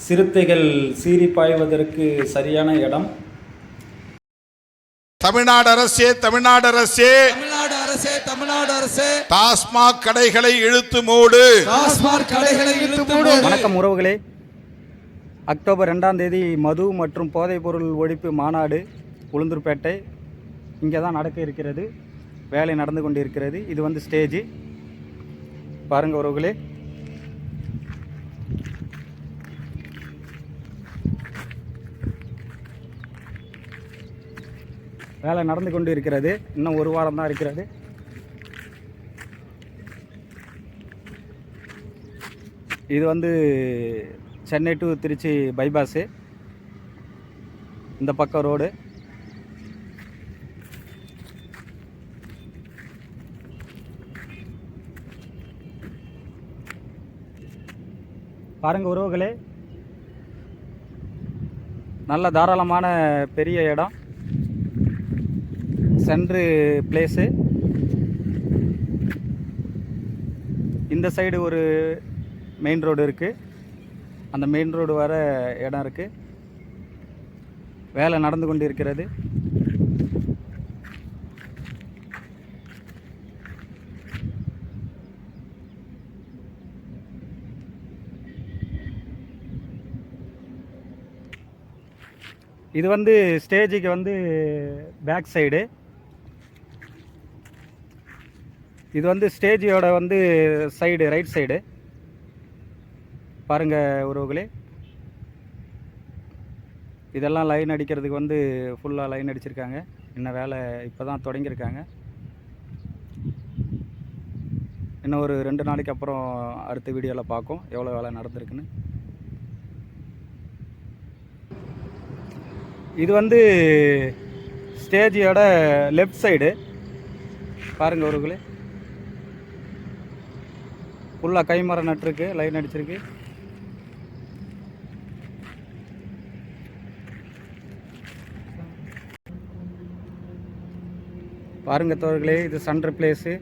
சிறுத்தைகள் சீறி பாய்வதற்கு சரியான இடம். தமிழ்நாடு அரசே, தமிழ்நாடு அரசே, தமிழ்நாடு அரசே, தமிழ்நாடு அரசே, டாஸ்மாக் கடைகளை இழுத்து மூடு. டாஸ்மாக் கடைகளை இழுத்து மூடு. வணக்கம் உறவுகளே, அக்டோபர் 2ஆம் தேதி மது மற்றும் போதைப்பொருள் ஒழிப்பு மாநாடு உளுந்தூர்பேட்டை இங்கே தான் நடக்க இருக்கிறது. வேலை நடந்து கொண்டு இருக்கிறது. இது வந்து ஸ்டேஜ் பாருங்கள் உறவுகளே. வேலை நடந்து கொண்டு இருக்கிறது. இன்னும் ஒரு வாரம் தான் இருக்கிறது. இது வந்து சென்னை டு திருச்சி பைபாஸு. இந்த பக்கம் ரோடு. பாருங்கள் உறவுகளே, நல்ல தாராளமான பெரிய இடம், சென்ட்ரு பிளேஸு. இந்த சைடு ஒரு மெயின் ரோடு இருக்குது. அந்த மெயின் ரோடு வர இடம் இருக்குது. வேலை நடந்து கொண்டு இருக்கிறது. இது வந்து ஸ்டேஜுக்கு வந்து பேக் சைடு. இது வந்து ஸ்டேஜோட வந்து சைடு, ரைட் சைடு. பாருங்கள் உறவுகளே, இதெல்லாம் லைன் அடிக்கிறதுக்கு வந்து ஃபுல்லாக லைன் அடிச்சிருக்காங்க. இன்னும் வேலை இப்போ தான் தொடங்கியிருக்காங்க. இன்னும் ஒரு 2 நாளைக்கு அப்புறம் அடுத்த வீடியோவில் பார்க்கும் எவ்வளோ வேலை நடந்திருக்குன்னு. இது வந்து ஸ்டேஜோட லெஃப்ட் சைடு. பாருங்கள் உறவுகளே, ஃபுல்லாக கைமரம் நட்டுருக்கு, லைன் அடிச்சிருக்கு. பாருங்கள் தோழர்களே, இது சென்டர் பிளேஸு.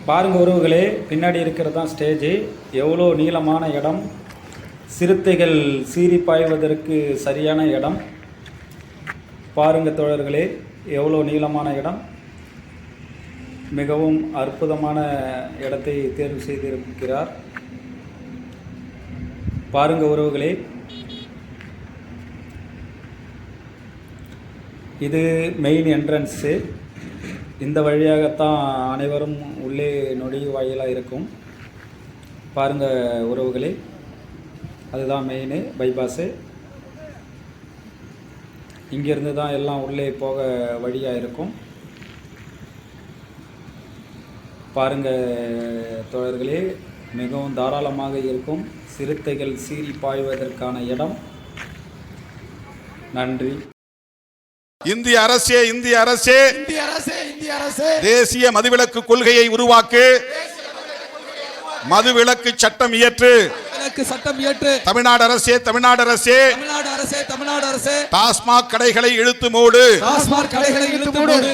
பாருங்கள் உறவுகளே, பின்னாடி இருக்கிறது தான் ஸ்டேஜு. எவ்வளோ நீளமான இடம், சிறுத்தைகள் சீறி பாய்வதற்கு சரியான இடம். பாருங்கள் தோழர்களே, எவ்வளோ நீளமான இடம். மிகவும் அற்புதமான இடத்தை தேர்வு செய்திருக்கிறார். பாருங்கள் உறவுகளே, இது மெயின் என்ட்ரன்ஸு. இந்த வழியாகத்தான் அனைவரும் உள்ளே நுழைவாயிலாக இருக்கும். பாருங்கள் உறவுகளே, அதுதான் மெயின் பைபாஸு. இங்கேருந்து தான் எல்லாம் உள்ளே போக வழியாக இருக்கும். பாருங்கள் தோழர்களே, மிகவும் தாராளமாக இருக்கும். சிறுத்தைகள் சீறி பாய்வதற்கான இடம். நன்றி. இந்திய அரசே, இந்திய அரசே, இந்திய அரசே, இந்திய அரசே, தேசிய மதுவிலக்கு கொள்கையை உருவாக்கு. மதுவிலக்கு சட்டம் இயற்று. சட்டம் இயற்று. தமிழ்நாடு அரசே, தமிழ்நாடு அரசே, தமிழ்நாடு அரசே, தமிழ்நாடு அரசே, டாஸ்மாக் கடைகளை இழுத்து மூடு. டாஸ்மாக் கடைகளை இழுத்து மூடு.